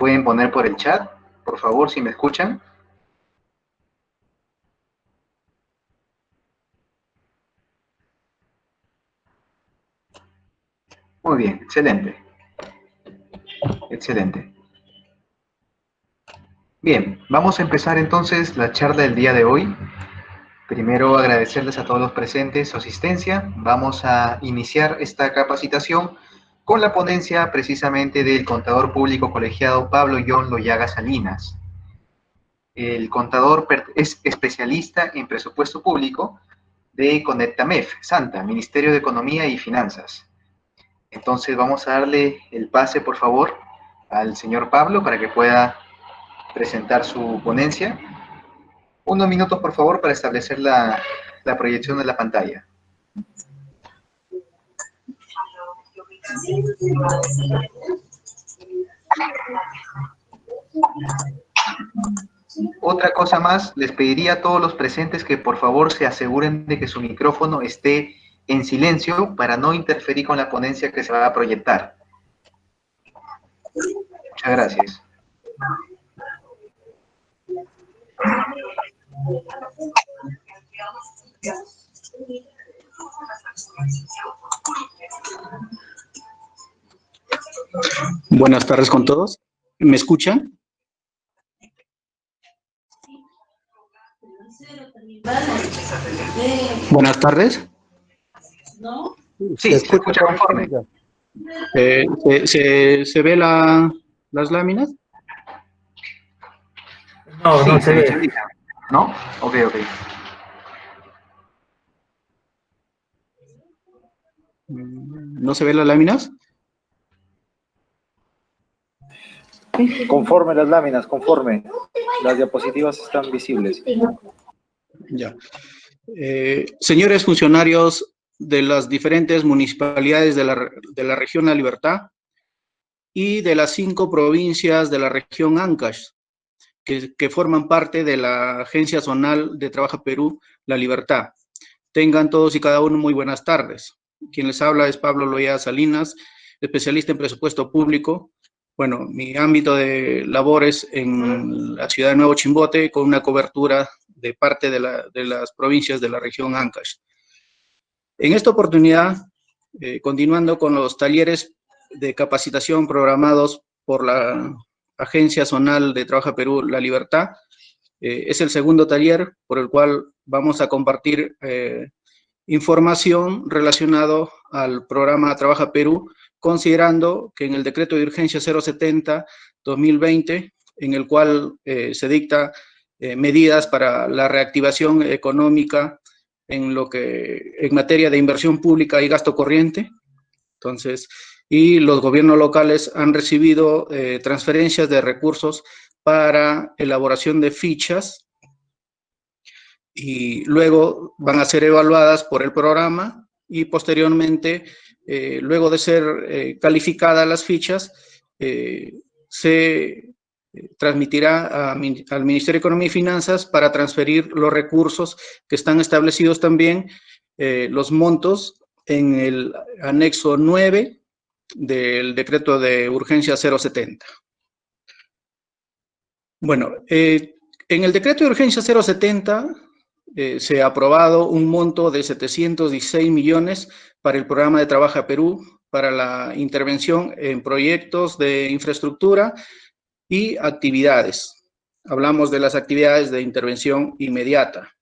pueden poner por el chat, por favor, si me escuchan. Muy bien, excelente. Excelente. Bien, vamos a empezar entonces la charla del día de hoy. Primero agradecerles a todos los presentes su asistencia. Vamos a iniciar esta capacitación con la ponencia precisamente del contador público colegiado Pablo John Loyaga Salinas. El contador es especialista en presupuesto público de Conectamef, Santa, Ministerio de Economía y Finanzas. Entonces vamos a darle el pase, por favor, al señor Pablo para que pueda presentar su ponencia. Unos minutos, por favor, para establecer la proyección de la pantalla. Otra cosa más, les pediría a todos los presentes que por favor se aseguren de que su micrófono esté en silencio para no interferir con la ponencia que se va a proyectar. Muchas gracias. Buenas tardes con todos. ¿Me escuchan? Buenas tardes. Sí, se escucha conforme. ¿Se ve las láminas? No, Sí, no se ve. ¿No? Ok, ok. ¿No se ven las láminas? Conforme las láminas, conforme. Las diapositivas están visibles. Ya. Señores funcionarios de las diferentes municipalidades de la región La Libertad y de las 5 provincias de la región Ancash, que forman parte de la Agencia Zonal de Trabajo Perú, La Libertad. Tengan todos y cada uno muy buenas tardes. Quien les habla es Pablo Loyaga Salinas, especialista en presupuesto público. Bueno, mi ámbito de labor es en la ciudad de Nuevo Chimbote, con una cobertura de parte de las provincias de la región Ancash. En esta oportunidad, continuando con los talleres de capacitación programados por la Agencia Zonal de Trabajo Perú, La Libertad, es el segundo taller por el cual vamos a compartir información relacionado al programa Trabaja Perú, considerando que en el decreto de urgencia 070-2020, en el cual se dicta medidas para la reactivación económica en materia de inversión pública y gasto corriente. Entonces, y los gobiernos locales han recibido transferencias de recursos para elaboración de fichas y luego van a ser evaluadas por el programa y posteriormente, luego de ser calificadas las fichas, se transmitirá al Ministerio de Economía y Finanzas para transferir los recursos que están establecidos también, los montos en el anexo 9 del decreto de urgencia 070. Bueno, en el decreto de urgencia 070 se ha aprobado un monto de 716 millones para el programa de Trabaja Perú, para la intervención en proyectos de infraestructura y actividades. Hablamos de las actividades de intervención inmediata.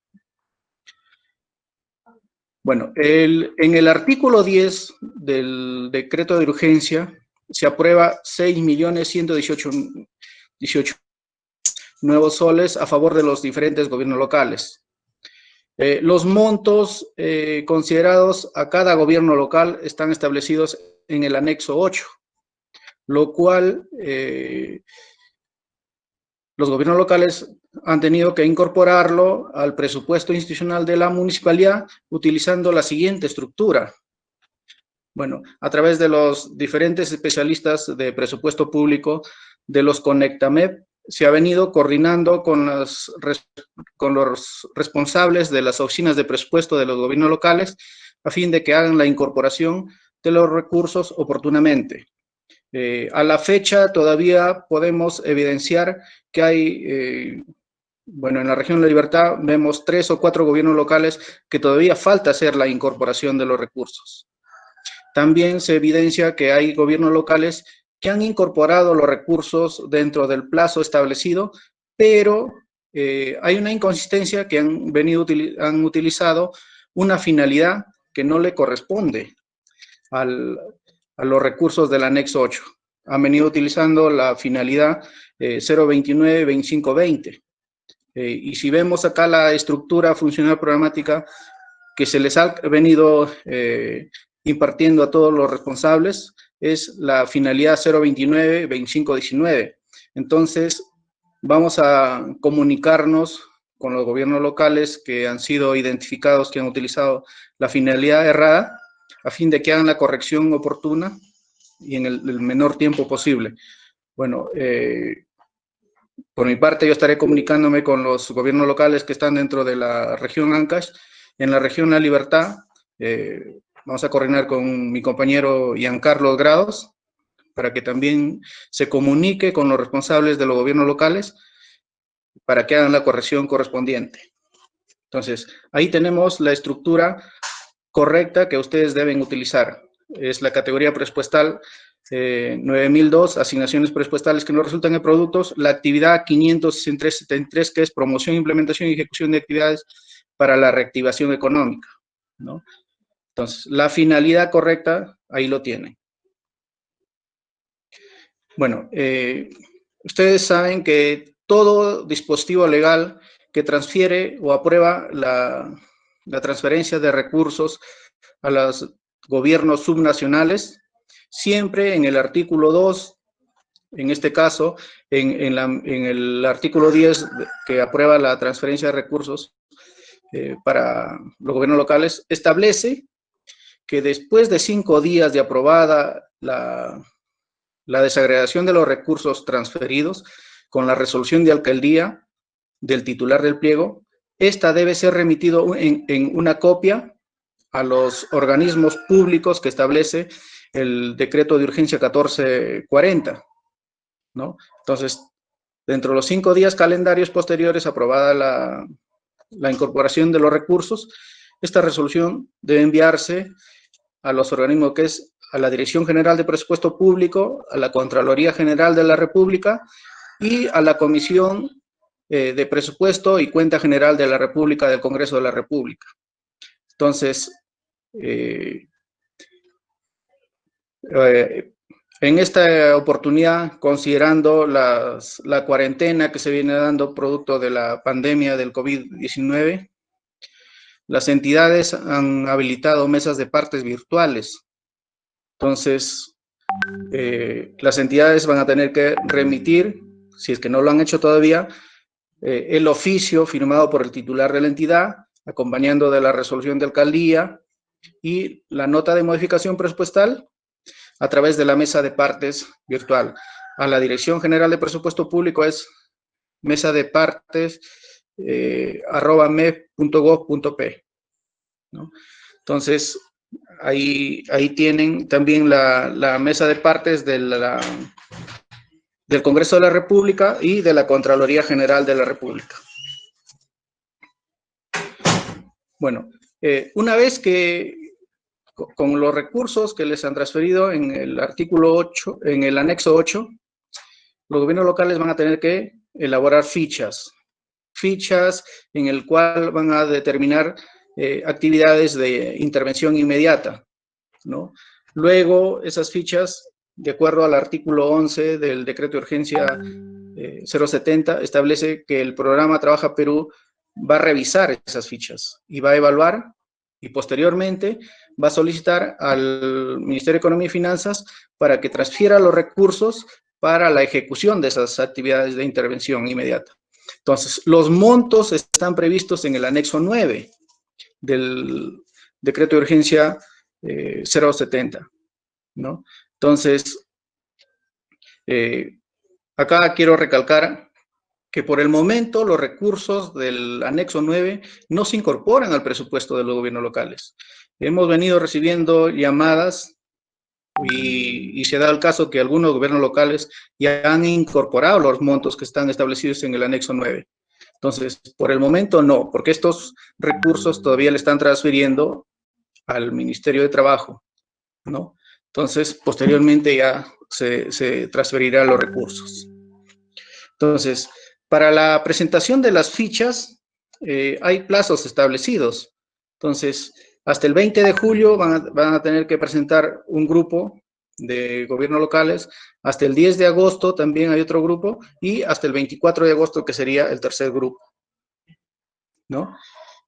Bueno, en el artículo 10 del decreto de urgencia se aprueba 6.118.000 nuevos soles a favor de los diferentes gobiernos locales. Los montos considerados a cada gobierno local están establecidos en el anexo 8, lo cual los gobiernos locales han tenido que incorporarlo al presupuesto institucional de la municipalidad utilizando la siguiente estructura. Bueno, a través de los diferentes especialistas de presupuesto público de los Conectamep, se ha venido coordinando con los responsables de las oficinas de presupuesto de los gobiernos locales a fin de que hagan la incorporación de los recursos oportunamente. A la fecha todavía podemos evidenciar que hay, bueno, en la región de La Libertad vemos 3 o 4 gobiernos locales que todavía falta hacer la incorporación de los recursos. También se evidencia que hay gobiernos locales que han incorporado los recursos dentro del plazo establecido, pero hay una inconsistencia que han utilizado una finalidad que no le corresponde a los recursos del anexo 8. Han venido utilizando la finalidad 029-2520. Y si vemos acá la estructura funcional programática que se les ha venido impartiendo a todos los responsables, es la finalidad 029-2519. Entonces, vamos a comunicarnos con los gobiernos locales que han sido identificados, que han utilizado la finalidad errada, a fin de que hagan la corrección oportuna y en el menor tiempo posible. Bueno, por mi parte, yo estaré comunicándome con los gobiernos locales que están dentro de la región Ancash. En la región La Libertad, vamos a coordinar con mi compañero Giancarlo Grados, para que también se comunique con los responsables de los gobiernos locales, para que hagan la corrección correspondiente. Entonces, ahí tenemos la estructura correcta que ustedes deben utilizar. Es la categoría presupuestal 9002, asignaciones presupuestales que no resultan en productos, la actividad 563-73, que es promoción, implementación y ejecución de actividades para la reactivación económica, ¿no? Entonces, la finalidad correcta, ahí lo tienen. Bueno, ustedes saben que todo dispositivo legal que transfiere o aprueba la transferencia de recursos a los gobiernos subnacionales, siempre en el artículo 2, en este caso, en el artículo 10 que aprueba la transferencia de recursos para los gobiernos locales, establece que después de 5 días de aprobada la desagregación de los recursos transferidos con la resolución de alcaldía del titular del pliego, esta debe ser remitido en una copia a los organismos públicos que establece el decreto de urgencia 1440, ¿no? Entonces, dentro de los 5 días calendarios posteriores aprobada la incorporación de los recursos, esta resolución debe enviarse a los organismos que es a la Dirección General de Presupuesto Público, a la Contraloría General de la República y a la Comisión de Presupuesto y Cuenta General de la República del Congreso de la República. Entonces, en esta oportunidad, considerando la cuarentena que se viene dando producto de la pandemia del COVID-19, las entidades han habilitado mesas de partes virtuales. Entonces, las entidades van a tener que remitir, si es que no lo han hecho todavía, el oficio firmado por el titular de la entidad, acompañando de la resolución de alcaldía y la nota de modificación presupuestal a través de la mesa de partes virtual. A la Dirección General de Presupuesto Público es mesa de partes @mep.gov.p, ¿no? Entonces, ahí tienen también la mesa de partes del Congreso de la República y de la Contraloría General de la República. Bueno, una vez que con los recursos que les han transferido en el artículo 8, en el anexo 8, los gobiernos locales van a tener que elaborar fichas en el cual van a determinar actividades de intervención inmediata, ¿no? Luego, esas fichas, de acuerdo al artículo 11 del decreto de urgencia 070, establece que el programa Trabaja Perú va a revisar esas fichas y va a evaluar y posteriormente va a solicitar al Ministerio de Economía y Finanzas para que transfiera los recursos para la ejecución de esas actividades de intervención inmediata. Entonces, los montos están previstos en el anexo 9 del decreto de urgencia 070, ¿no? Entonces, acá quiero recalcar que por el momento los recursos del anexo 9 no se incorporan al presupuesto de los gobiernos locales. Hemos venido recibiendo llamadas y se da el caso que algunos gobiernos locales ya han incorporado los montos que están establecidos en el anexo 9. Entonces, por el momento no, porque estos recursos todavía le están transfiriendo al Ministerio de Trabajo, ¿no? Entonces, posteriormente ya se transferirán los recursos. Entonces, para la presentación de las fichas, hay plazos establecidos. Entonces, hasta el 20 de julio van a tener que presentar un grupo de gobiernos locales, hasta el 10 de agosto también hay otro grupo, y hasta el 24 de agosto, que sería el tercer grupo, ¿no?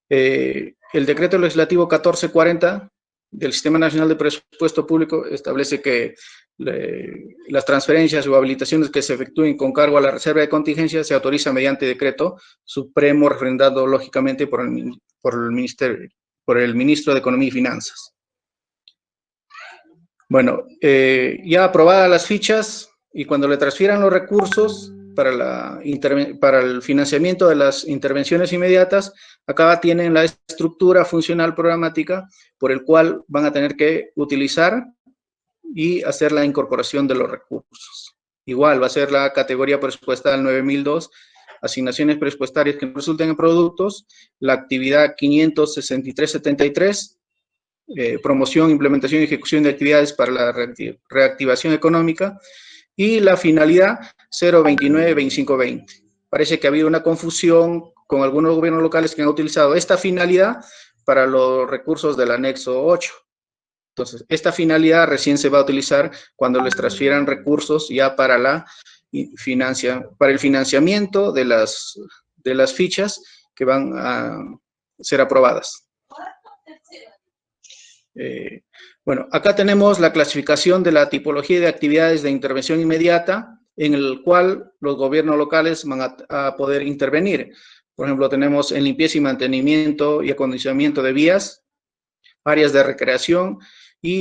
El decreto legislativo 1440 del Sistema Nacional de Presupuesto Público establece que las transferencias o habilitaciones que se efectúen con cargo a la reserva de contingencia se autoriza mediante decreto supremo refrendado lógicamente por el ministro de Economía y Finanzas. Bueno, ya aprobadas las fichas y cuando le transfieran los recursos para el financiamiento de las intervenciones inmediatas, acá tienen la estructura funcional programática por el cual van a tener que utilizar y hacer la incorporación de los recursos. Igual va a ser la categoría presupuestal 9002, asignaciones presupuestarias que resulten en productos, la actividad 56373, promoción, implementación y ejecución de actividades para la reactivación económica, y la finalidad 029-2520. Parece que ha habido una confusión con algunos gobiernos locales que han utilizado esta finalidad para los recursos del anexo 8. Entonces, esta finalidad recién se va a utilizar cuando les transfieran recursos ya para el financiamiento de las fichas que van a ser aprobadas. Bueno, acá tenemos la clasificación de la tipología de actividades de intervención inmediata en el cual los gobiernos locales van a poder intervenir. Por ejemplo, tenemos en limpieza y mantenimiento y acondicionamiento de vías, áreas de recreación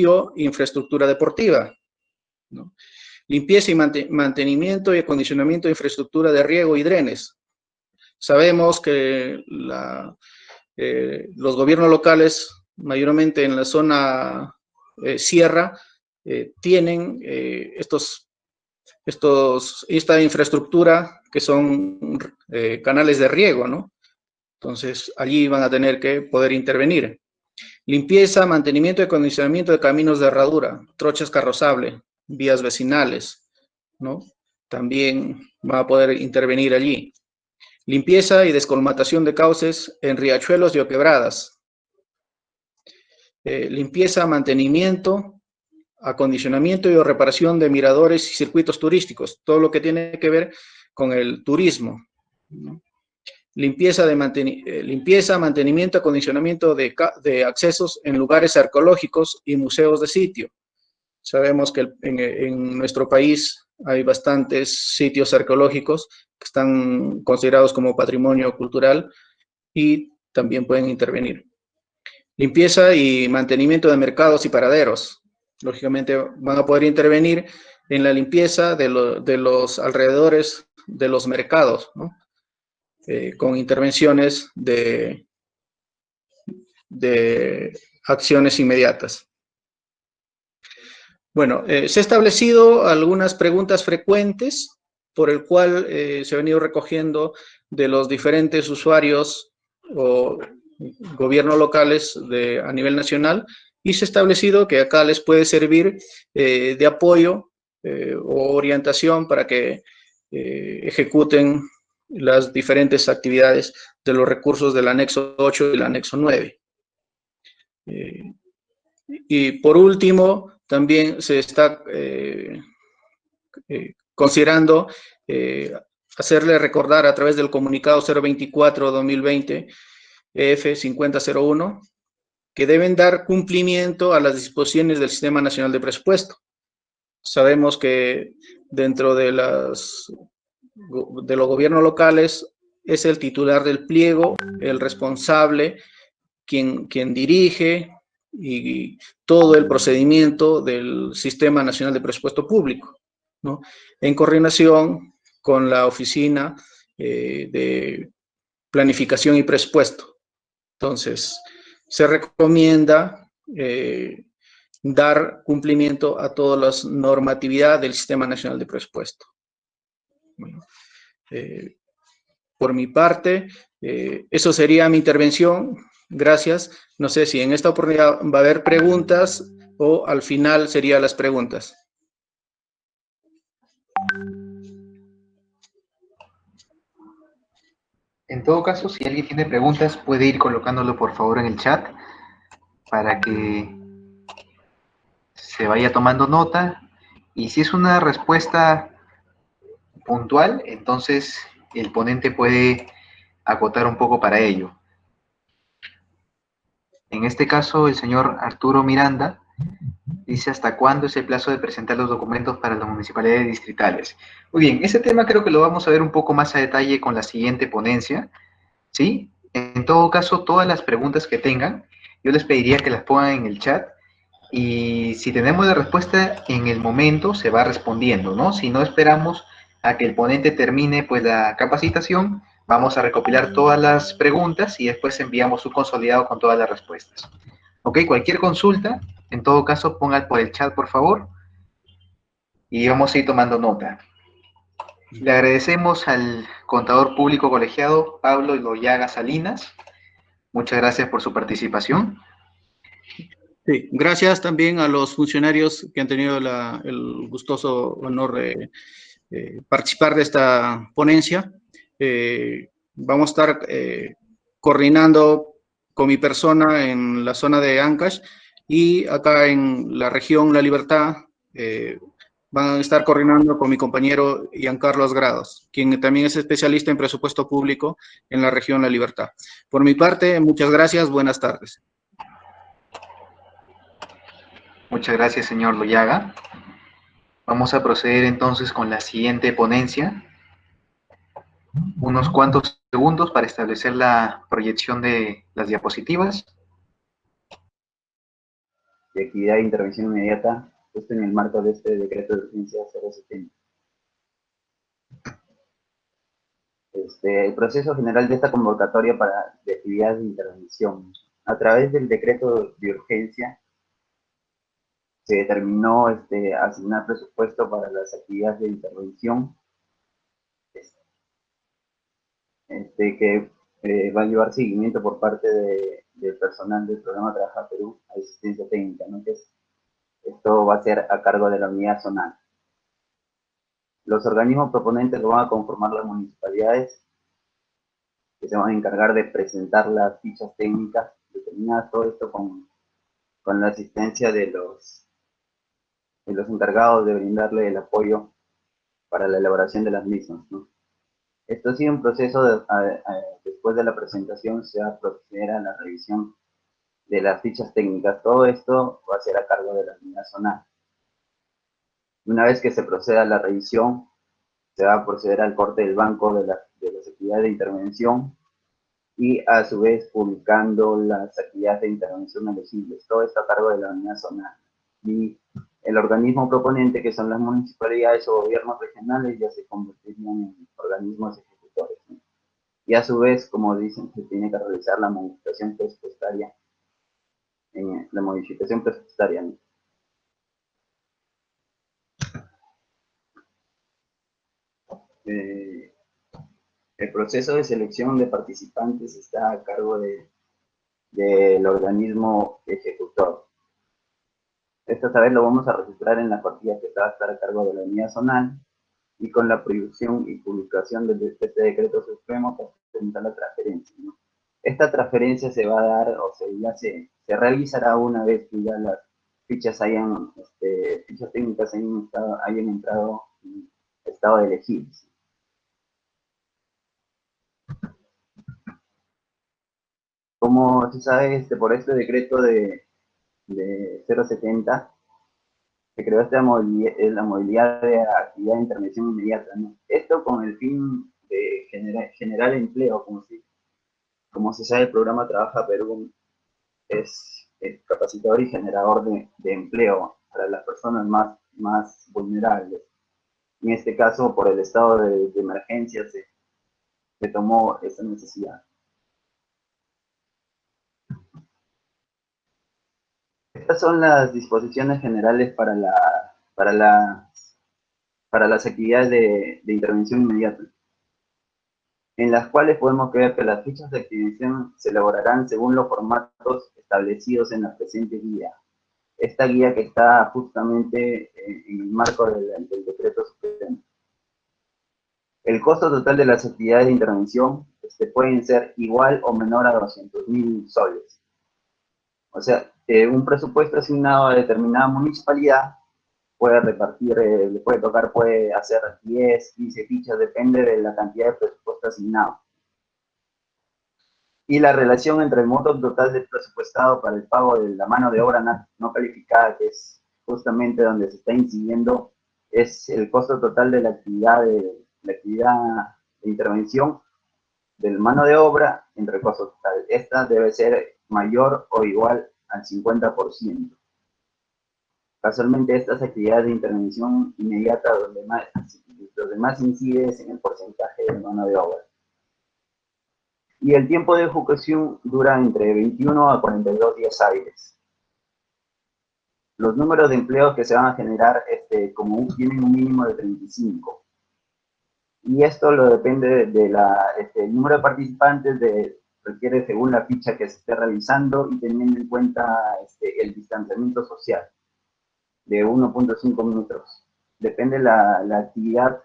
o infraestructura deportiva, ¿no? Limpieza y mantenimiento y acondicionamiento de infraestructura de riego y drenes. Sabemos que los gobiernos locales, mayormente en la zona sierra, tienen esta infraestructura que son canales de riego, ¿no? Entonces, allí van a tener que poder intervenir. Limpieza, mantenimiento y acondicionamiento de caminos de herradura, trochas carrozables, vías vecinales, ¿no? También van a poder intervenir allí. Limpieza y descolmatación de cauces en riachuelos y o quebradas. Limpieza, mantenimiento, acondicionamiento y o reparación de miradores y circuitos turísticos, todo lo que tiene que ver con el turismo, ¿no? Limpieza, mantenimiento, acondicionamiento de accesos en lugares arqueológicos y museos de sitio. Sabemos que en nuestro país hay bastantes sitios arqueológicos que están considerados como patrimonio cultural y también pueden intervenir. Limpieza y mantenimiento de mercados y paraderos. Lógicamente van a poder intervenir en la limpieza de los alrededores de los mercados, ¿no? Con intervenciones de acciones inmediatas. Bueno, se han establecido algunas preguntas frecuentes por el cual se ha venido recogiendo de los diferentes usuarios o gobiernos locales a nivel nacional, y se ha establecido que acá les puede servir de apoyo o orientación para que ejecuten las diferentes actividades de los recursos del anexo 8 y el anexo 9. Y por último, también se está considerando hacerle recordar a través del comunicado 024-2020 EF5001 que deben dar cumplimiento a las disposiciones del Sistema Nacional de Presupuesto. Sabemos que dentro de los gobiernos locales es el titular del pliego, el responsable, quien dirige y todo el procedimiento del Sistema Nacional de Presupuesto Público, ¿no? En coordinación con la Oficina de Planificación y Presupuesto. Entonces, se recomienda dar cumplimiento a todas las normatividades del Sistema Nacional de Presupuesto. Bueno, por mi parte, eso sería mi intervención. Gracias. No sé si en esta oportunidad va a haber preguntas o al final serían las preguntas. En todo caso, si alguien tiene preguntas, puede ir colocándolo por favor en el chat para que se vaya tomando nota. Y si es una respuesta puntual, entonces el ponente puede acotar un poco para ello. En este caso, el señor Arturo Miranda dice hasta cuándo es el plazo de presentar los documentos para las municipalidades distritales. Muy bien, ese tema creo que lo vamos a ver un poco más a detalle con la siguiente ponencia, ¿sí? En todo caso, todas las preguntas que tengan, yo les pediría que las pongan en el chat y si tenemos la respuesta en el momento, se va respondiendo, ¿no? Si no esperamos a que el ponente termine pues la capacitación, vamos a recopilar todas las preguntas y después enviamos un consolidado con todas las respuestas. ¿Ok? Cualquier consulta, en todo caso, pongan por el chat, por favor, y vamos a ir tomando nota. Le agradecemos al contador público colegiado Pablo Loyaga Salinas. Muchas gracias por su participación. Sí, gracias también a los funcionarios que han tenido el gustoso honor de participar de esta ponencia. Vamos a estar coordinando con mi persona en la zona de Ancash y acá en la región La Libertad van a estar coordinando con mi compañero Giancarlos Grados, quien también es especialista en presupuesto público en la región La Libertad. Por mi parte, muchas gracias, buenas tardes. Muchas gracias, señor Loyaga. Vamos a proceder entonces con la siguiente ponencia. Unos cuantos segundos para establecer la proyección de las diapositivas. De actividad de intervención inmediata, esto en el marco de este decreto de urgencia 070. El proceso general de esta convocatoria de actividades de intervención. A través del decreto de urgencia se determinó asignar presupuesto para las actividades de intervención que va a llevar seguimiento por parte del personal del programa Trabaja Perú a asistencia técnica, ¿no? Esto va a ser a cargo de la unidad zonal. Los organismos proponentes lo van a conformar las municipalidades, que se van a encargar de presentar las fichas técnicas determinadas, todo esto con la asistencia de los encargados de brindarle el apoyo para la elaboración de las mismas, ¿no? Esto sigue un proceso, después de la presentación se va a proceder a la revisión de las fichas técnicas. Todo esto va a ser a cargo de la unidad zonal. Una vez que se proceda a la revisión, se va a proceder al corte del banco de las actividades de intervención y a su vez publicando las actividades de intervención elegibles. Todo esto a cargo de la unidad zonal. Y el organismo proponente, que son las municipalidades o gobiernos regionales, ya se convertirían en organismos ejecutores, ¿no? Y a su vez, como dicen, se tiene que realizar la modificación presupuestaria. ¿No? El proceso de selección de participantes está a cargo del organismo ejecutor. Esta vez lo vamos a registrar en la partida que va a estar a cargo de la unidad zonal y con la prohibición y publicación de este decreto supremo que presenta la transferencia, ¿no? Esta transferencia se va a dar, o sea, ya se realizará una vez que ya las fichas fichas técnicas hayan entrado en estado de elegibles. Como se sabe, por este decreto de 070, se creó la movilidad de actividad de intervención inmediata, ¿no? Esto con el fin de generar empleo, como se sabe, el programa Trabaja Perú es capacitador y generador de empleo para las personas más vulnerables. En este caso, por el estado de emergencia, se tomó esa necesidad. Estas son las disposiciones generales para las actividades de intervención inmediata, en las cuales podemos ver que las fichas de activación se elaborarán según los formatos establecidos en la presente guía. Esta guía que está justamente en el marco del decreto supremo. El costo total de las actividades de intervención pueden ser igual o menor a 200.000 soles. O sea, un presupuesto asignado a determinada municipalidad puede repartir, le puede tocar, puede hacer 10, 15 fichas, depende de la cantidad de presupuesto asignado. Y la relación entre el monto total del presupuestado para el pago de la mano de obra no calificada, que es justamente donde se está incidiendo, es el costo total de la actividad de intervención del mano de obra entre el costo total. Esta debe ser mayor o igual al 50%. Casualmente estas actividades de intervención inmediata donde más incide es en el porcentaje de mano de obra. Y el tiempo de ejecución dura entre 21 a 42 días hábiles. Los números de empleos que se van a generar tienen un mínimo de 35. Y esto lo depende del número de participantes, requiere según la ficha que se esté realizando y teniendo en cuenta el distanciamiento social de 1.5 metros. Depende la actividad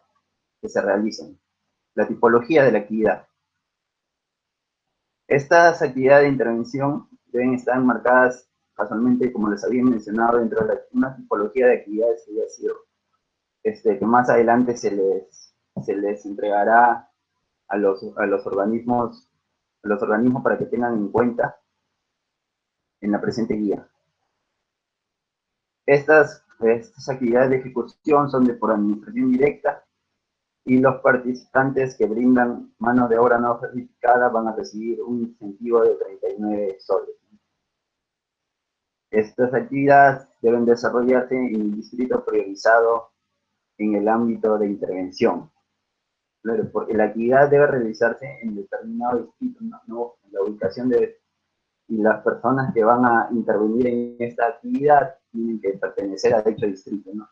que se realice, la tipología de la actividad. Estas actividades de intervención deben estar marcadas casualmente, como les había mencionado, dentro de una tipología de actividades que ya ha sido, que más adelante se les entregará a los organismos para que tengan en cuenta en la presente guía. Estas actividades de ejecución son por administración directa y los participantes que brindan mano de obra no certificada van a recibir un incentivo de 39 soles. Estas actividades deben desarrollarse en el distrito priorizado en el ámbito de intervención. Claro, porque la actividad debe realizarse en determinado distrito, ¿no? En la ubicación y las personas que van a intervenir en esta actividad tienen que pertenecer a dicho distrito, ¿no?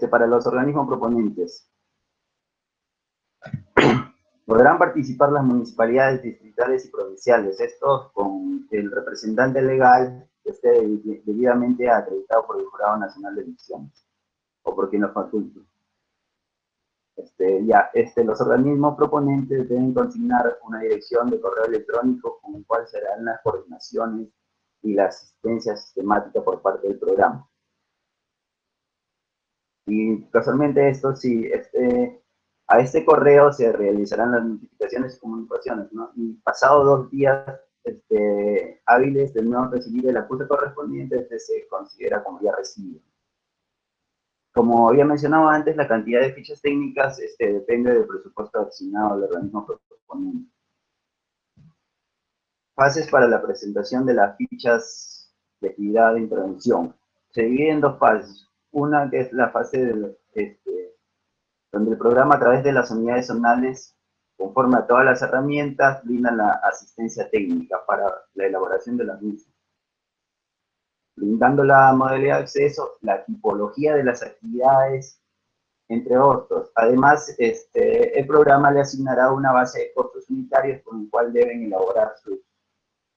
Para los organismos proponentes, podrán participar las municipalidades distritales y provinciales, estos con el representante legal que esté debidamente acreditado por el Jurado Nacional de Elecciones, o por quien lo faculte. Los organismos proponentes deben consignar una dirección de correo electrónico con el cual serán las coordinaciones y la asistencia sistemática por parte del programa. Y casualmente esto sí, a este correo se realizarán las notificaciones y comunicaciones, ¿no? Y pasado 2 días hábiles de no recibir el acuse correspondiente, se considera como ya recibido. Como había mencionado antes, la cantidad de fichas técnicas depende del presupuesto asignado al organismo proponente. Fases para la presentación de las fichas de actividad de intervención. Se divide en 2 fases. Una que es la fase donde el programa a través de las unidades zonales, conforme a todas las herramientas, brinda la asistencia técnica para la elaboración de las mismas, brindando la modalidad de acceso, la tipología de las actividades, entre otros. Además, el programa le asignará una base de costos unitarios con el cual deben elaborar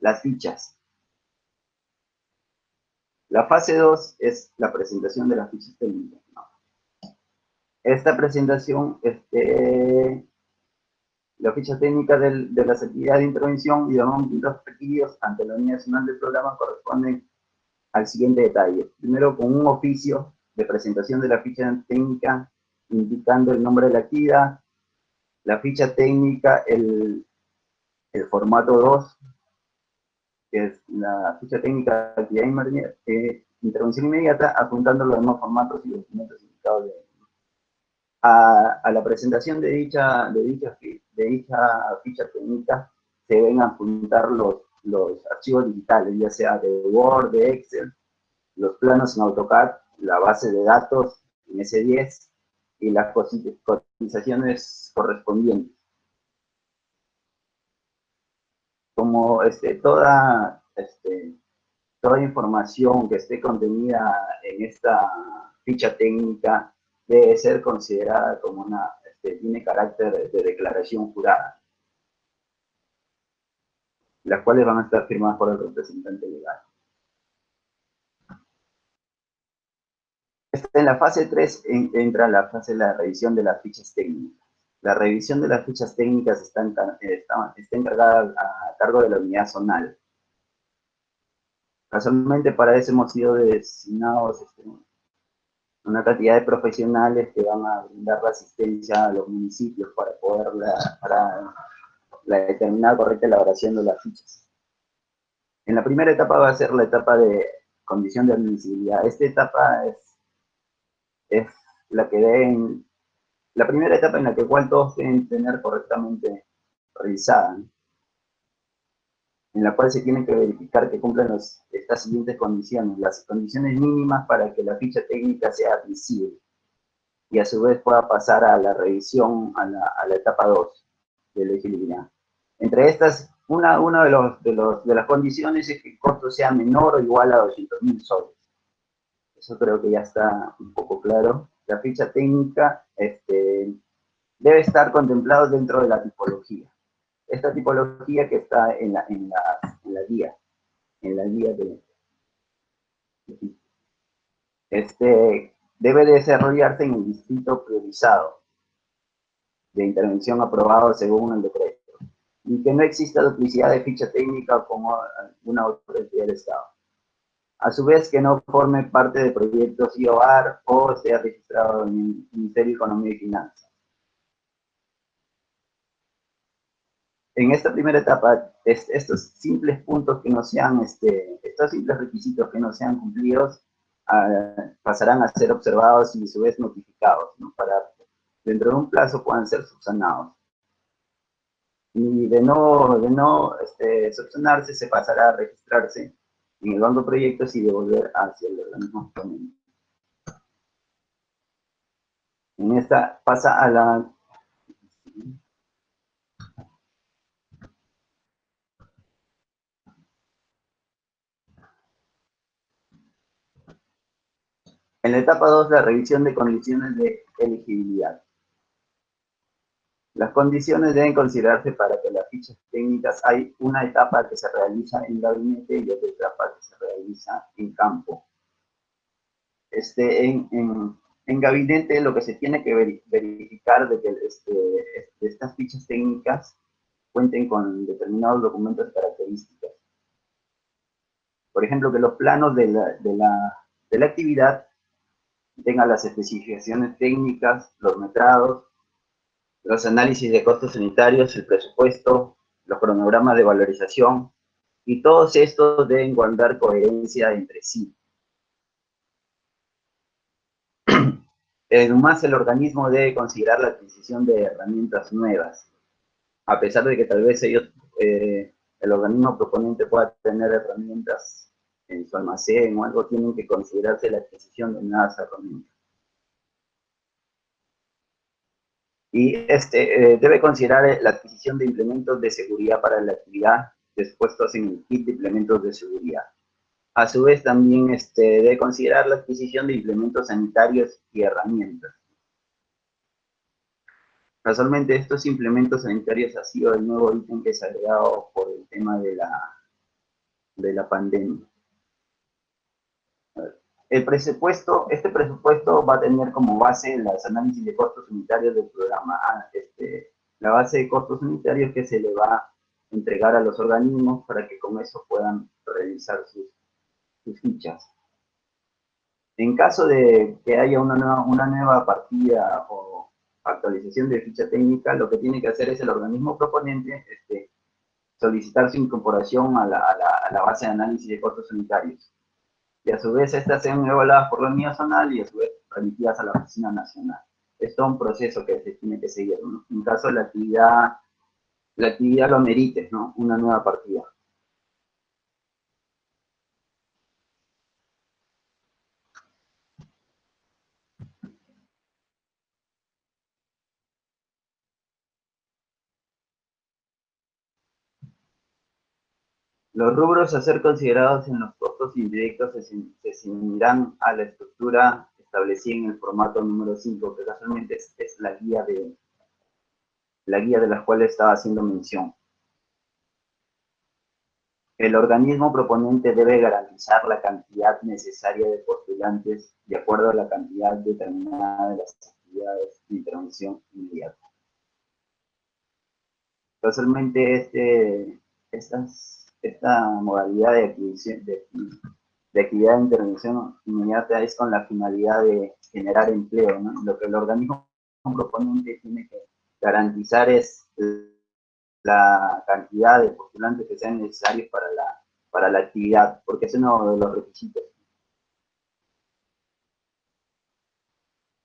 las fichas. La fase 2 es la presentación de las fichas técnicas, ¿no? Esta presentación, la ficha técnica de las actividades de intervención y de los requeridos ante la Unidad Nacional del Programa corresponden al siguiente detalle. Primero, con un oficio de presentación de la ficha técnica, indicando el nombre de la actividad, la ficha técnica, el formato 2, que es la ficha técnica de actividad intervención inmediata, apuntando los demás formatos y documentos indicados a la presentación de dicha ficha técnica se deben apuntar los archivos digitales, ya sea de Word, de Excel, los planos en AutoCAD, la base de datos en S10 y las cotizaciones correspondientes. como toda información que esté contenida en esta ficha técnica debe ser considerada como tiene carácter de declaración jurada, las cuales van a estar firmadas por el representante legal. En la fase 3 entra la fase de la revisión de las fichas técnicas. La revisión de las fichas técnicas está encargada a cargo de la unidad zonal. Casualmente para eso hemos sido designados una cantidad de profesionales que van a brindar la asistencia a los municipios para la determinada correcta elaboración de las fichas. En la primera etapa va a ser la etapa de condición de admisibilidad. Esta etapa es la que deben, la primera etapa en la que todos deben tener correctamente revisada, ¿no? En la cual se tiene que verificar que cumplen estas siguientes condiciones, las condiciones mínimas para que la ficha técnica sea admisible y a su vez pueda pasar a la revisión a la etapa 2 de elegibilidad. Entre estas, una de las condiciones es que el costo sea menor o igual a 200.000 soles. Eso creo que ya está un poco claro. La ficha técnica debe estar contemplado dentro de la tipología. Esta tipología que está en la guía, debe desarrollarse en el distrito priorizado de intervención aprobado según el decreto, y que no exista duplicidad de ficha técnica como alguna otra entidad del Estado. A su vez, que no forme parte de proyectos IOAR o esté registrado en el Ministerio de Economía y Finanzas. En esta primera etapa, estos simples puntos que no sean, estos simples requisitos que no sean cumplidos, pasarán a ser observados y a su vez notificados, ¿no? Para dentro de un plazo puedan ser subsanados. Y de no subsanarse, se pasará a registrarse en el banco de proyectos y devolver hacia el organismo correspondiente. En esta pasa a la... En la etapa 2, la revisión de condiciones de elegibilidad. Las condiciones deben considerarse para que las fichas técnicas. Hay una etapa que se realiza en gabinete y otra etapa que se realiza en campo. En gabinete lo que se tiene que verificar de que estas fichas técnicas cuenten con determinados documentos y características. Por ejemplo, que los planos de la actividad tengan las especificaciones técnicas, los metrados, los análisis de costos sanitarios, el presupuesto, los cronogramas de valorización, y todos estos deben guardar coherencia entre sí. Además, el organismo debe considerar la adquisición de herramientas nuevas, a pesar de que tal vez el organismo proponente pueda tener herramientas en su almacén o algo, tienen que considerarse la adquisición de nuevas herramientas. Y debe considerar la adquisición de implementos de seguridad para la actividad dispuestos en el kit de implementos de seguridad. A su vez, también debe considerar la adquisición de implementos sanitarios y herramientas. Casualmente, estos implementos sanitarios ha sido el nuevo ítem que se ha agregado por el tema de la pandemia. Este presupuesto va a tener como base los análisis de costos unitarios del programa. La base de costos unitarios que se le va a entregar a los organismos para que con eso puedan realizar sus fichas. En caso de que haya una nueva partida o actualización de ficha técnica, lo que tiene que hacer es el organismo proponente solicitar su incorporación a la base de análisis de costos unitarios. Y a su vez estas sean evaluadas por la unidad zonal y a su vez remitidas a la oficina nacional. Es todo un proceso que se tiene que seguir, ¿no? En caso de la actividad lo amerite, ¿no? Una nueva partida. Los rubros a ser considerados en los costos indirectos se ceñirán a la estructura establecida en el formato número 5, que casualmente es la guía de la cual estaba haciendo mención. El organismo proponente debe garantizar la cantidad necesaria de postulantes de acuerdo a la cantidad determinada de las actividades de intervención inmediata. Casualmente esta modalidad de actividad de intervención inmediata es con la finalidad de generar empleo, ¿no? Lo que el organismo proponente tiene que garantizar es la cantidad de postulantes que sean necesarios para la actividad, porque es uno de los requisitos.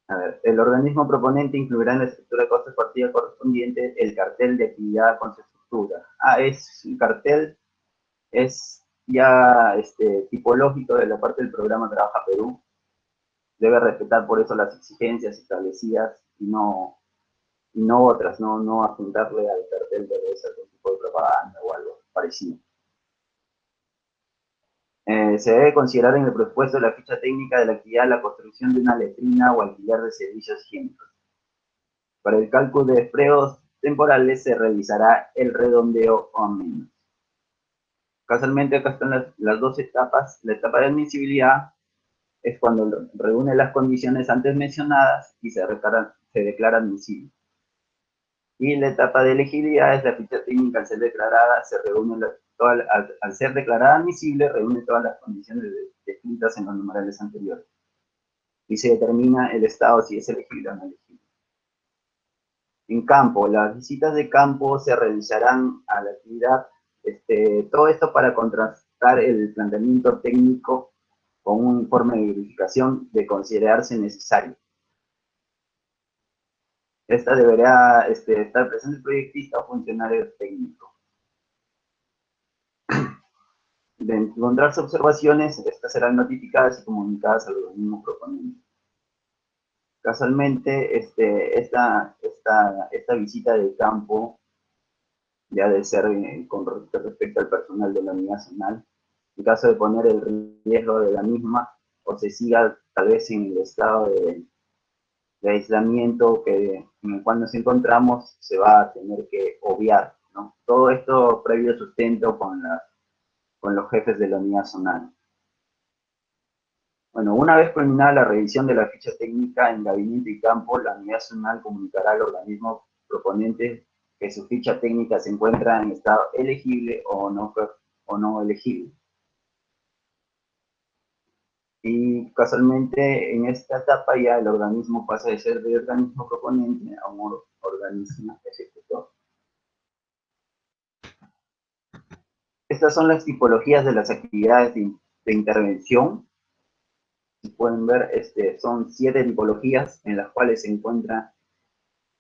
A ver, el organismo proponente incluirá en la estructura de costos partida correspondiente el cartel de actividad con su estructura. El cartel es ya tipológico de la parte del programa Trabaja Perú. Debe respetar por eso las exigencias establecidas y no otras, no apuntarle al cartel de algún tipo de propaganda o algo parecido. Se debe considerar en el presupuesto de la ficha técnica de la actividad la construcción de una letrina o alquiler de servicios higiénicos. Para el cálculo de empleos temporales se realizará el redondeo o menos. Casualmente acá están las dos etapas. La etapa de admisibilidad es cuando reúne las condiciones antes mencionadas y se declara admisible. Y la etapa de elegibilidad es la ficha técnica al ser declarada, al ser declarada admisible, reúne todas las condiciones descritas en los numerales anteriores. Y se determina el estado si es elegible o no elegible. En campo, las visitas de campo se realizarán a la actividad, todo esto para contrastar el planteamiento técnico con un informe de verificación de considerarse necesario. Esta deberá estar presente el proyectista o funcionario técnico. De encontrarse observaciones, estas serán notificadas y comunicadas al organismo proponente. Casualmente, esta visita de campo ya de ser con respecto al personal de la unidad zonal, en caso de poner el riesgo de la misma o se siga tal vez en el estado de aislamiento en el cual nos encontramos, se va a tener que obviar, ¿no? Todo esto previo sustento con los jefes de la unidad zonal. Bueno, una vez culminada la revisión de la ficha técnica en gabinete y campo, la unidad zonal comunicará al organismo proponente que su ficha técnica se encuentra en estado elegible o no elegible. Y casualmente en esta etapa ya el organismo pasa de ser de organismo proponente a un organismo ejecutor. Estas son las tipologías de las actividades de intervención. Si pueden ver, son 7 tipologías en las cuales se encuentra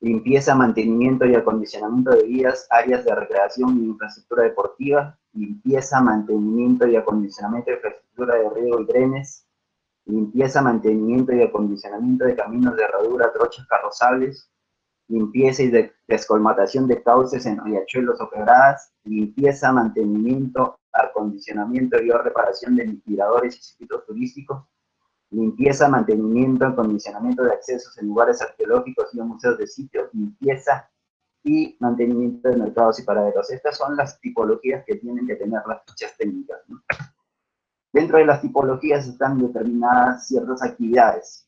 limpieza, mantenimiento y acondicionamiento de vías, áreas de recreación y infraestructura deportiva, limpieza, mantenimiento y acondicionamiento de infraestructura de riego y drenes, limpieza, mantenimiento y acondicionamiento de caminos de herradura, trochas carrozables, limpieza y descolmatación de cauces en riachuelos o quebradas, limpieza, mantenimiento, acondicionamiento y o reparación de liquidadores y circuitos turísticos, limpieza, mantenimiento, acondicionamiento de accesos en lugares arqueológicos y museos de sitios, limpieza y mantenimiento de mercados y paraderos. Estas son las tipologías que tienen que tener las fichas técnicas, ¿no? Dentro de las tipologías están determinadas ciertas actividades.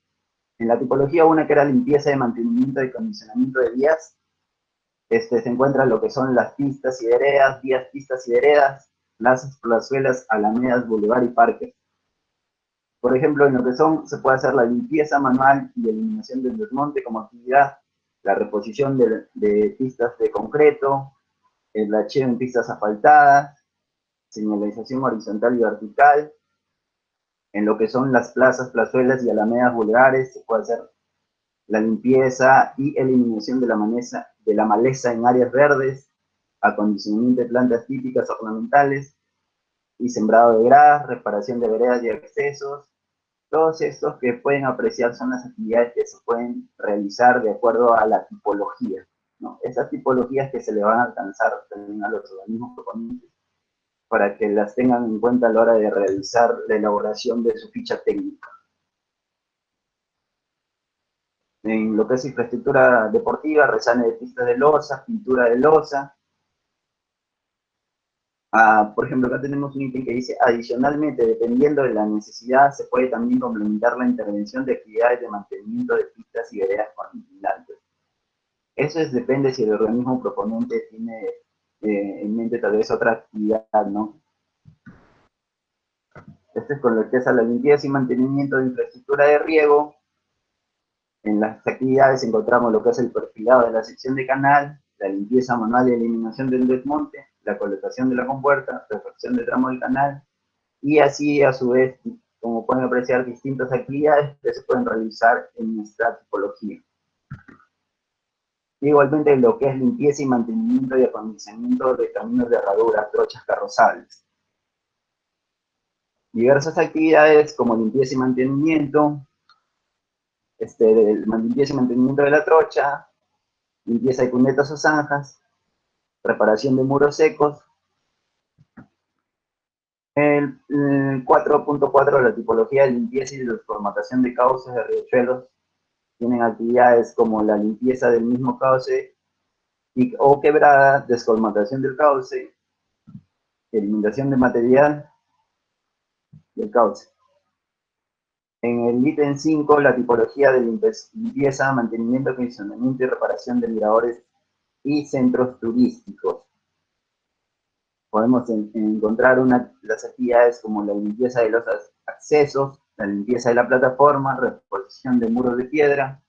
En la tipología 1, que era limpieza y mantenimiento y acondicionamiento de vías, se encuentran lo que son las pistas y veredas, vías, pistas y veredas, plazas, plazuelas, alamedas, bulevar y parques. Por ejemplo, en lo que se puede hacer la limpieza manual y eliminación del desmonte como actividad, la reposición de pistas de concreto, el bacheo en pistas asfaltadas, señalización horizontal y vertical. En lo que son las plazas, plazuelas y alamedas vulgares, se puede hacer la limpieza y eliminación de la maleza en áreas verdes, acondicionamiento de plantas típicas ornamentales y sembrado de gradas, reparación de veredas y accesos. Todos estos que pueden apreciar son las actividades que se pueden realizar de acuerdo a la tipología, ¿no? Esas tipologías que se le van a alcanzar también a los organismos proponentes para que las tengan en cuenta a la hora de realizar la elaboración de su ficha técnica. En lo que es infraestructura deportiva, resane de pistas de losa, pintura de losa. Por ejemplo, acá tenemos un ítem que dice, adicionalmente, dependiendo de la necesidad, se puede también complementar la intervención de actividades de mantenimiento de pistas y veredas condicionantes. Eso depende si el organismo proponente tiene en mente tal vez otra actividad, ¿no? Esto es con lo que es a la limpieza y mantenimiento de infraestructura de riego. En las actividades encontramos lo que es el perfilado de la sección de canal, la limpieza manual y eliminación del desmonte, la colocación de la compuerta, refacción del tramo del canal, y así a su vez, como pueden apreciar, distintas actividades que se pueden realizar en esta tipología. Igualmente lo que es limpieza y mantenimiento y acondicionamiento de caminos de herradura, trochas carrozables. Diversas actividades como limpieza y mantenimiento, limpieza y mantenimiento de la trocha, limpieza de cunetas o zanjas, reparación de muros secos. El 4.4, la tipología de limpieza y transformación de cauces de riachuelos, tienen actividades como la limpieza del mismo cauce o quebrada, descolmatación del cauce, eliminación de material del cauce. En el ítem 5, la tipología de limpieza, mantenimiento, acondicionamiento y reparación de miradores y centros turísticos. Podemos encontrar las actividades como la limpieza de los accesos, la limpieza de la plataforma, reposición de muros de piedra,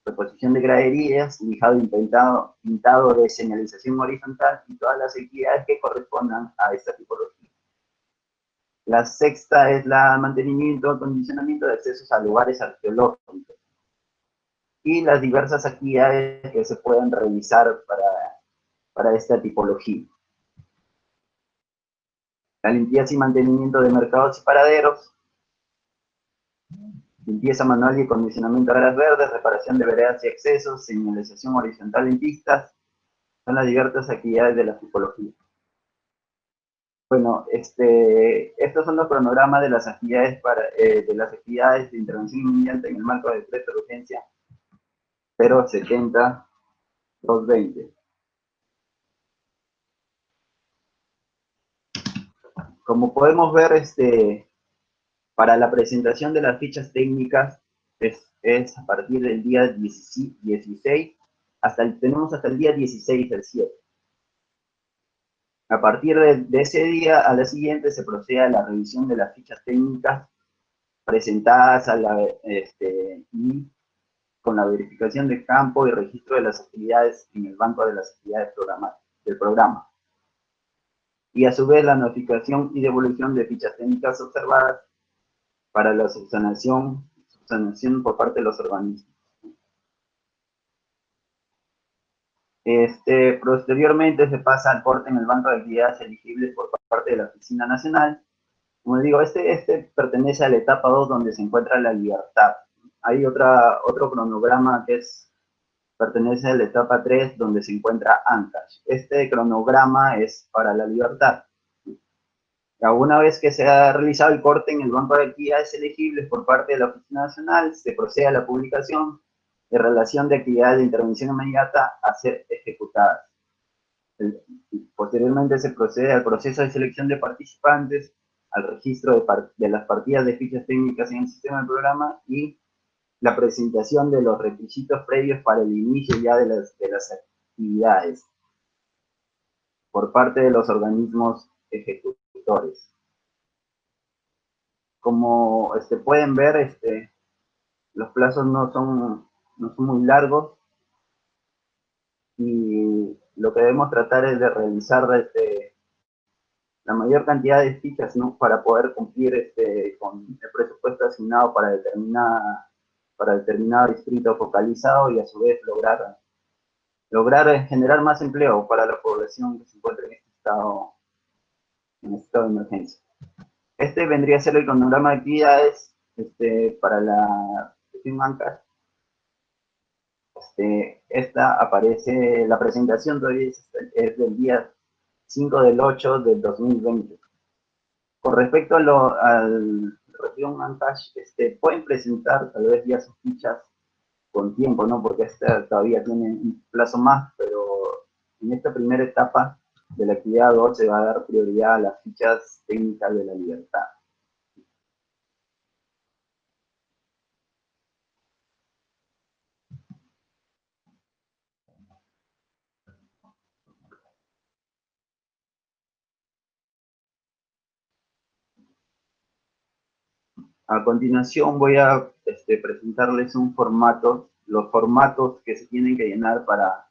reposición de graderías, lijado y pintado de señalización horizontal y todas las actividades que correspondan a esta tipología. La sexta es la mantenimiento, acondicionamiento de accesos a lugares arqueológicos y las diversas actividades que se pueden realizar para esta tipología. La limpieza y mantenimiento de mercados y paraderos, limpieza manual y acondicionamiento de áreas verdes, reparación de veredas y accesos, señalización horizontal en pistas, son las diversas actividades de la tipología. Bueno, estos son los cronogramas de las actividades de intervención inminente en el marco del decreto de urgencia 070-220. Como podemos ver, para la presentación de las fichas técnicas es a partir del día 16 tenemos hasta el día 16 del 7. A partir de ese día, a la siguiente, se procede a la revisión de las fichas técnicas presentadas y con la verificación de campo y registro de las actividades en el banco de las actividades del programa. Y a su vez la notificación y devolución de fichas técnicas observadas para la subsanación por parte de los organismos. Posteriormente se pasa al corte en el banco de actividades elegibles por parte de la Oficina Nacional. Como digo, pertenece a la etapa 2 donde se encuentra la libertad. Hay otro cronograma que pertenece a la etapa 3 donde se encuentra Ancash. Este cronograma es para la libertad. Una vez que se ha realizado el corte en el banco de actividades elegibles por parte de la Oficina Nacional, se procede a la publicación de relación de actividades de intervención inmediata a ser ejecutadas. Posteriormente se procede al proceso de selección de participantes, al registro de las partidas de fichas técnicas en el sistema del programa y la presentación de los requisitos previos para el inicio ya de las actividades por parte de los organismos ejecutores. Como pueden ver, los plazos no son muy largos y lo que debemos tratar es de realizar la mayor cantidad de fichas, ¿no?, para poder cumplir con el presupuesto asignado para determinado distrito focalizado y a su vez lograr generar más empleo para la población que se encuentra en este estado de emergencia. Vendría a ser el cronograma de actividades para la sesión Ancash. Esta aparece, la presentación todavía es del día 5 del 8 del 2020. Con respecto al región Ancash, pueden presentar tal vez ya sus fichas con tiempo, ¿no? Porque esta todavía tiene un plazo más, pero en esta primera etapa de la actividad 2 se va a dar prioridad a las fichas técnicas de la libertad. A continuación voy a presentarles un formato, los formatos que se tienen que llenar para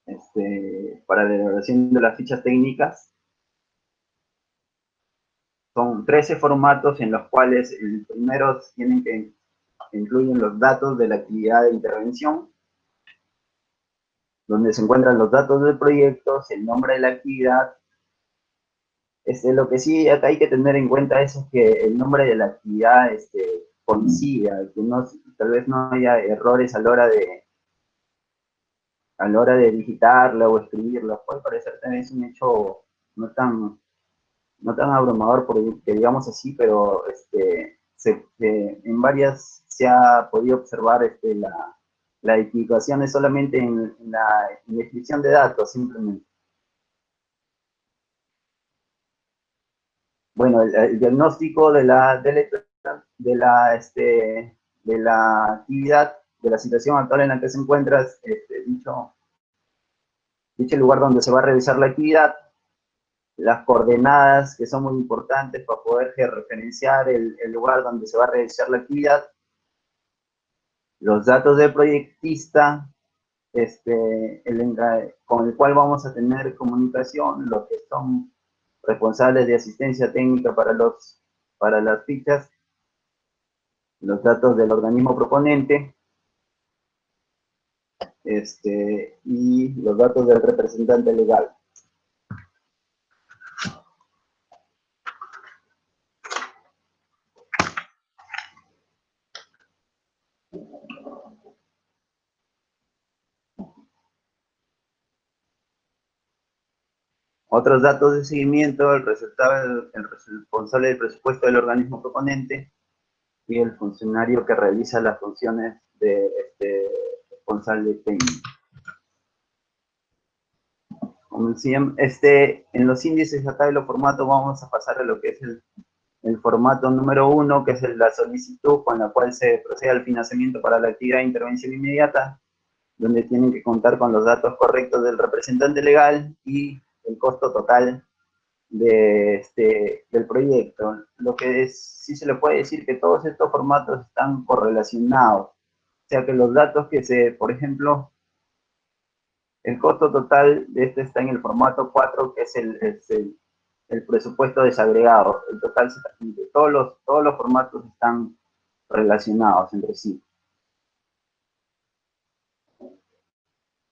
la elaboración de las fichas técnicas. Son 13 formatos en los cuales el primero tienen que incluyen los datos de la actividad de intervención, donde se encuentran los datos del proyecto, el nombre de la actividad. Lo que sí acá hay que tener en cuenta es que el nombre de la actividad coincida, que tal vez no haya errores a la hora de digitarla o escribirla. Puede parecer también es un hecho no tan abrumador, porque digamos así, pero en varias se ha podido observar la equivocación es solamente en la descripción de datos, simplemente. Bueno, el diagnóstico de la actividad, de la situación actual en la que se encuentra, dicho lugar donde se va a realizar la actividad, las coordenadas que son muy importantes para poder referenciar el lugar donde se va a realizar la actividad, los datos del proyectista, con el cual vamos a tener comunicación, los que son responsables de asistencia técnica para las fichas, los datos del organismo proponente, y los datos del representante legal. Otros datos de seguimiento: el responsable del presupuesto del organismo proponente y el funcionario que realiza las funciones de responsable técnico. Como decían, en los índices acá de los formatos vamos a pasar a lo que es el formato número 1, que es la solicitud con la cual se procede al financiamiento para la actividad de intervención inmediata, donde tienen que contar con los datos correctos del representante legal y el costo total del proyecto. Lo que sí se le puede decir que todos estos formatos están correlacionados. O sea que los datos por ejemplo, el costo total de está en el formato 4, que es el presupuesto desagregado. El total, todos los formatos están relacionados entre sí.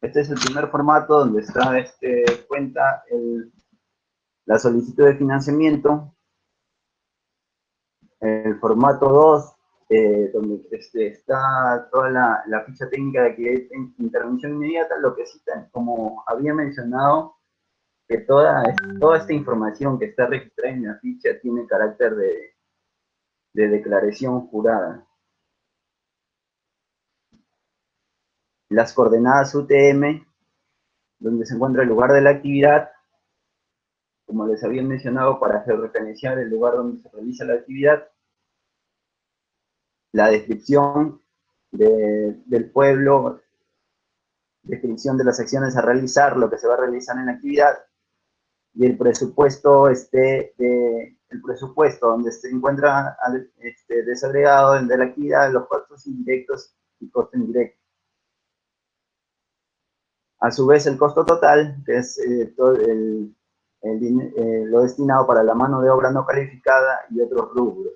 Este es el primer formato donde está cuenta la solicitud de financiamiento. El formato 2, donde está toda la ficha técnica de actividad de intervención inmediata. Lo que sí, como había mencionado, que toda esta información que está registrada en la ficha tiene carácter de declaración jurada. Las coordenadas UTM, donde se encuentra el lugar de la actividad, como les había mencionado, para referenciar el lugar donde se realiza la actividad. La descripción del pueblo, descripción de las acciones a realizar, lo que se va a realizar en la actividad, y el presupuesto, el presupuesto donde se encuentra desagregado de la actividad, los costos indirectos y costos indirectos. A su vez, el costo total, que es todo lo destinado para la mano de obra no calificada y otros rubros.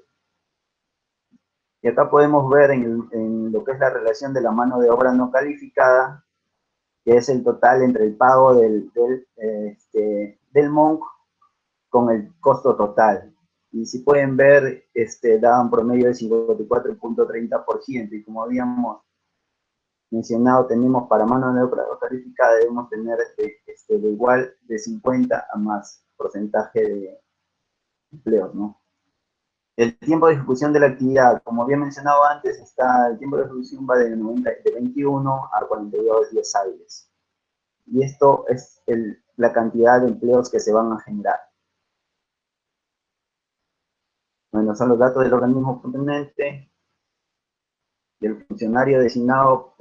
Y acá podemos ver en lo que es la relación de la mano de obra no calificada, que es el total entre el pago del MONC con el costo total. Y si pueden ver, da un promedio de 54.30%, y como habíamos mencionado, tenemos para mano de obra no calificada, debemos tener de igual de 50 a más porcentaje empleos, ¿no? El tiempo de ejecución de la actividad, como había mencionado antes, el tiempo de ejecución va de 21 a 42 días hábiles. Y esto es la cantidad de empleos que se van a generar. Bueno, son los datos del organismo proponente, del funcionario designado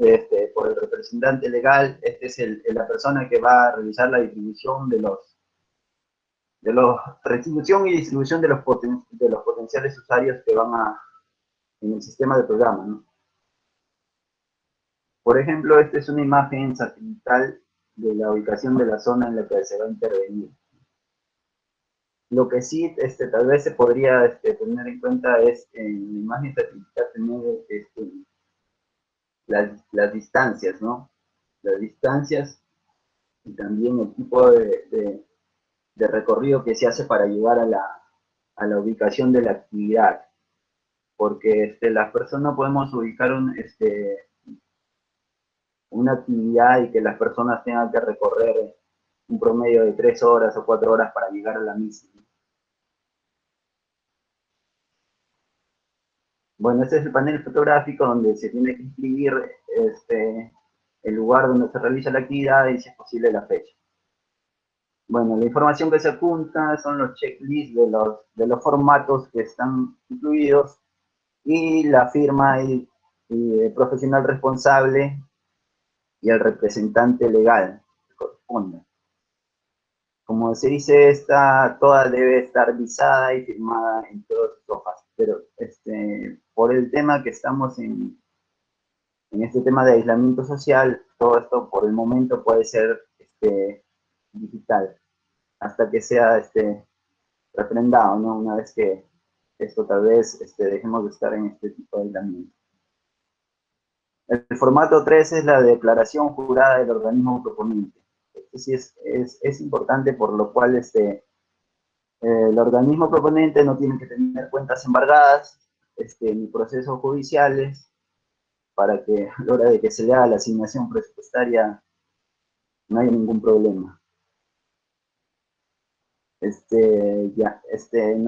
por el representante legal. Este es la persona que va a realizar la distribución retribución y distribución de los potenciales usuarios que van en el sistema de programa, ¿no? Por ejemplo, esta es una imagen satelital de la ubicación de la zona en la que se va a intervenir. Lo que sí tal vez se podría tener en cuenta es en la imagen satelital tener las distancias, ¿no? Las distancias y también el tipo de recorrido que se hace para llegar a la ubicación de la actividad. Porque las personas podemos ubicar una actividad y que las personas tengan que recorrer un promedio de 3 horas o 4 horas para llegar a la misma. Bueno, este es el panel fotográfico donde se tiene que inscribir el lugar donde se realiza la actividad y, si es posible, la fecha. Bueno, la información que se apunta son los checklists de los formatos que están incluidos y la firma y el profesional responsable y el representante legal que corresponda. Como se dice, toda debe estar visada y firmada en todas sus hojas, pero por el tema que estamos en este tema de aislamiento social, todo esto por el momento puede ser digital, hasta que sea refrendado, ¿no? Una vez que esto tal vez dejemos de estar en este tipo de aislamiento. El formato 3 es la declaración jurada del organismo proponente. Esto sí es importante, por lo cual el organismo proponente no tiene que tener cuentas embargadas ni procesos judiciales para que a la hora de que se le haga la asignación presupuestaria no haya ningún problema. No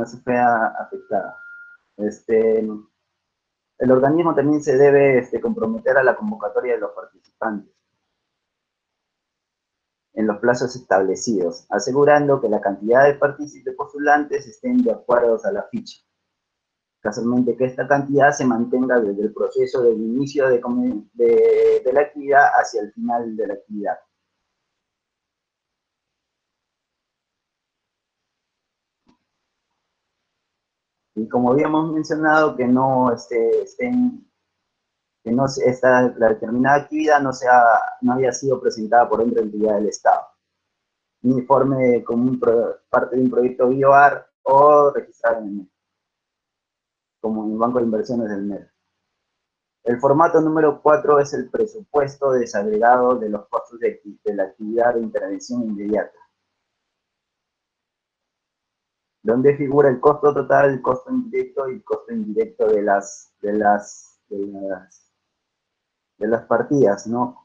se vea afectada. El organismo también se debe comprometer a la convocatoria de los participantes en los plazos establecidos, asegurando que la cantidad de postulantes estén de acuerdo a la ficha. Casualmente, que esta cantidad se mantenga desde el proceso del inicio de la actividad hacia el final de la actividad. Y como habíamos mencionado, que no la determinada actividad no haya sido presentada por otra entidad del Estado, ni forme como parte de un proyecto BioAR o registrado en el MED, como en el Banco de Inversiones del MED. El formato número 4 es el presupuesto desagregado de los costos de la actividad de intervención inmediata, donde figura el costo total, el costo indirecto y el costo indirecto de las partidas, ¿no?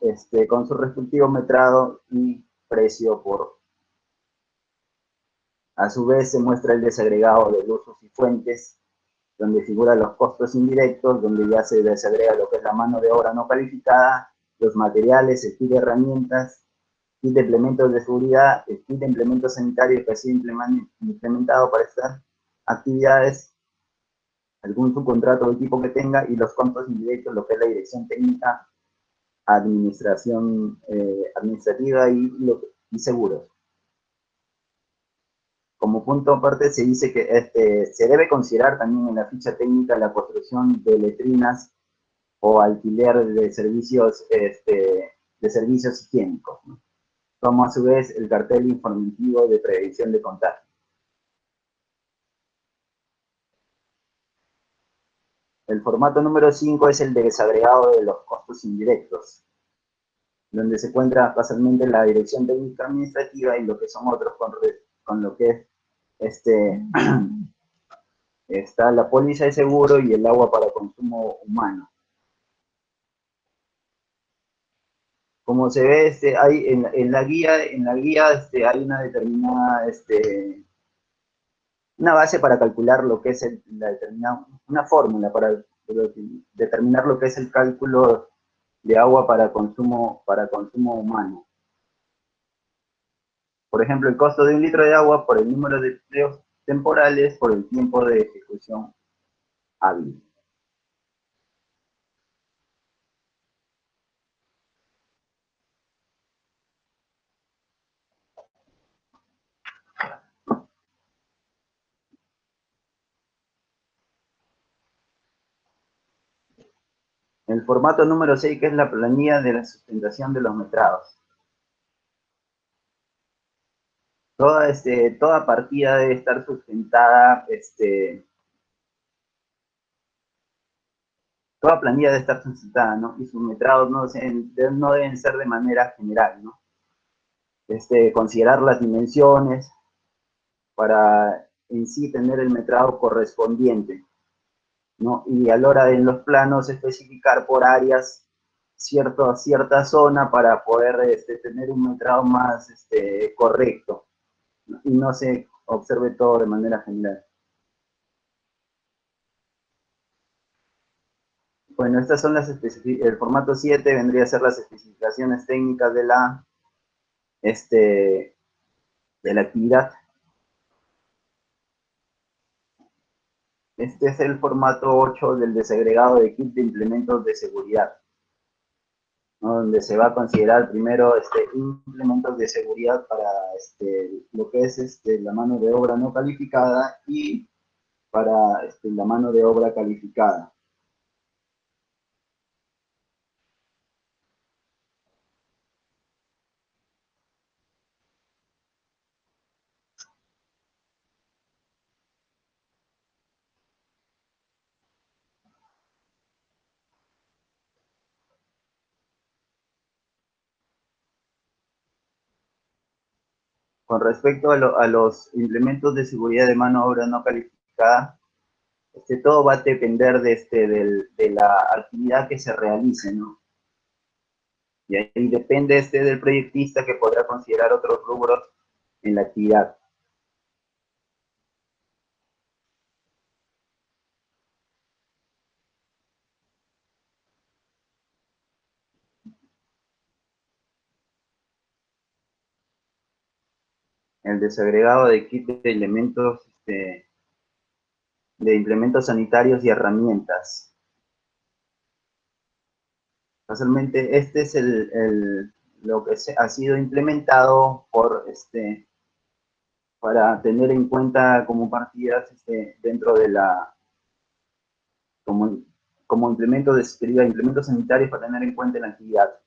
Con su respectivo metrado y precio por. A su vez se muestra el desagregado de usos y fuentes, donde figuran los costos indirectos, donde ya se desagrega lo que es la mano de obra no calificada, los materiales, el kit de herramientas, kit de implementos de seguridad, el kit de implementos sanitarios que ha sido implementado para estas actividades, algún subcontrato de tipo que tenga, y los costos indirectos, lo que es la dirección técnica, administrativa y seguros. Como punto aparte se dice que se debe considerar también en la ficha técnica la construcción de letrinas o alquiler de servicios higiénicos, ¿no? Como a su vez el cartel informativo de prevención de contagio. El formato número 5 es el desagregado de los costos indirectos, donde se encuentra fácilmente la dirección técnica administrativa y lo que son otros con lo que es está la póliza de seguro y el agua para consumo humano. Como se ve, hay en la guía hay una determinada una base para calcular lo que es una fórmula para determinar lo que es el cálculo de agua para consumo humano. Por ejemplo, el costo de un litro de agua por el número de empleos temporales por el tiempo de ejecución hábil. El formato número 6, que es la planilla de la sustentación de los metrados. Toda partida debe estar sustentada, toda planilla debe estar sustentada, ¿no? Y sus metrados no deben ser de manera general, ¿no? Considerar las dimensiones para en sí tener el metrado correspondiente, ¿no? Y a la hora de en los planos especificar por áreas cierta zona para poder tener un metrado más correcto, ¿no? Y no se observe todo de manera general. Bueno, estas son el formato 7 vendría a ser las especificaciones técnicas de la actividad. Este es el formato 8 del desagregado de kit de implementos de seguridad, ¿no? Donde se va a considerar primero implementos de seguridad para lo que es la mano de obra no calificada y para la mano de obra calificada. Con respecto a los implementos de seguridad de mano de obra no calificada, todo va a depender de la actividad que se realice, ¿no? Y ahí depende del proyectista, que podrá considerar otros rubros en la actividad. El desagregado de kit de elementos, de implementos sanitarios y herramientas. Casualmente, este es lo que ha sido implementado para tener en cuenta como partidas dentro de como implementos sanitarios para tener en cuenta en la actividad.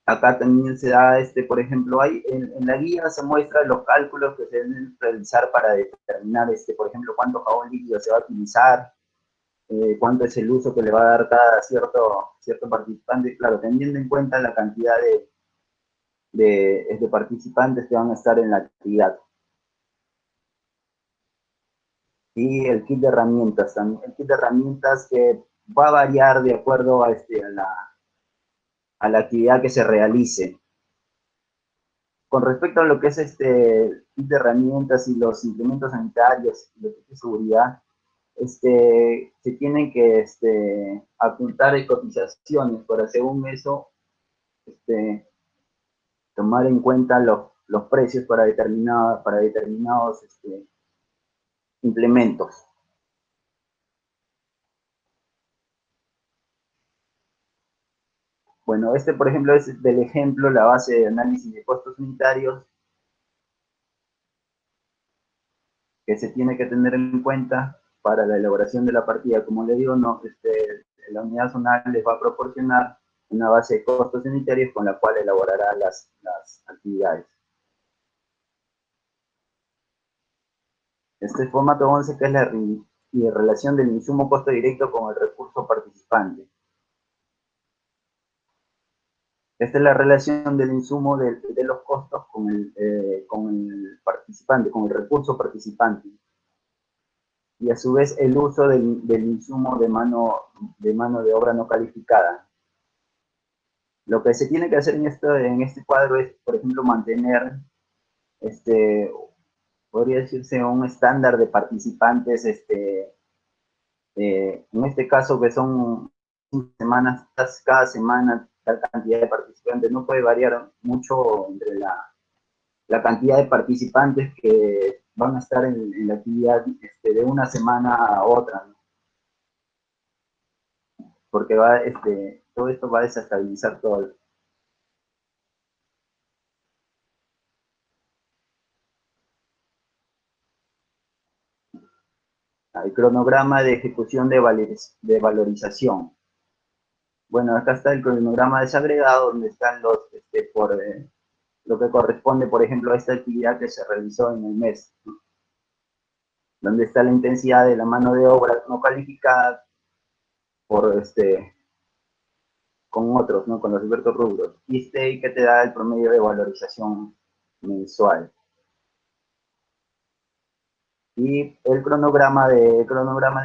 Acá también se da, por ejemplo, en la guía se muestra los cálculos que se deben realizar para determinar, por ejemplo, cuánto jabón líquido se va a utilizar, cuánto es el uso que le va a dar cada cierto participante, claro, teniendo en cuenta la cantidad de participantes que van a estar en la actividad. Y el kit de herramientas también, el kit de herramientas que va a variar de acuerdo a la actividad que se realice. Con respecto a lo que es kit de herramientas y los implementos sanitarios y los kits de seguridad, se tienen que apuntar cotizaciones para, según eso, tomar en cuenta los precios para determinados implementos. Bueno, por ejemplo, es del ejemplo, la base de análisis de costos unitarios que se tiene que tener en cuenta para la elaboración de la partida. Como le digo, no, la unidad zonal les va a proporcionar una base de costos unitarios con la cual elaborará las actividades. Formato 11, que es la relación del insumo costo directo con el recurso participante. Esta es la relación del insumo de los costos con el participante, con el recurso participante. Y a su vez el uso del insumo de mano de obra no calificada. Lo que se tiene que hacer en este cuadro es, por ejemplo, mantener podría decirse, un estándar de participantes, en este caso que son 5 semanas, cada semana tal cantidad de participantes, no puede variar mucho entre la cantidad de participantes que van a estar en la actividad de una semana a otra, ¿no? Porque todo esto va a desestabilizar todo. El cronograma de ejecución de valorización. Bueno, acá está el cronograma desagregado, donde están lo que corresponde, por ejemplo, a esta actividad que se realizó en el mes, ¿no? Donde está la intensidad de la mano de obra no calificada por con otros, ¿no? Con los diversos rubros. Y que te da el promedio de valorización mensual. Y el cronograma de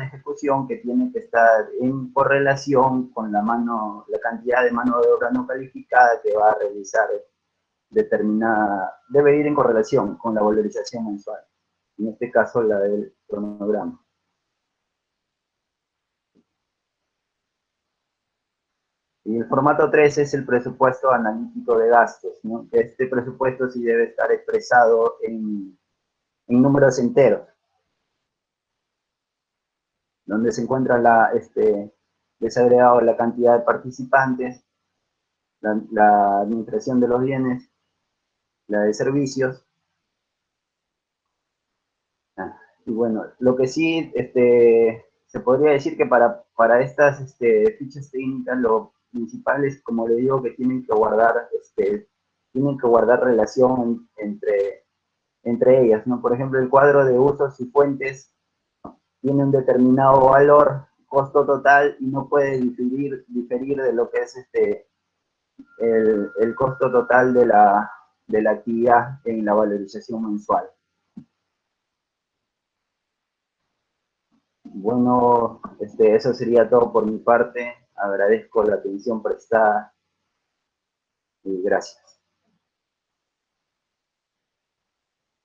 ejecución, que tiene que estar en correlación con la cantidad de mano de obra no calificada que va a realizar debe ir en correlación con la valorización mensual. En este caso, la del cronograma. Y el formato 3 es el presupuesto analítico de gastos, ¿no? Este presupuesto sí debe estar expresado en números enteros, donde se encuentra desagregado la cantidad de participantes, la administración de los bienes, la de servicios. Y bueno, lo que sí se podría decir que para estas fichas técnicas, lo principal es, como le digo, que tienen que guardar relación entre ellas, ¿no? Por ejemplo, el cuadro de usos y fuentes tiene un determinado valor, costo total, y no puede diferir de lo que es el costo total de la actividad en la valorización mensual. Bueno, eso sería todo por mi parte. Agradezco la atención prestada y gracias.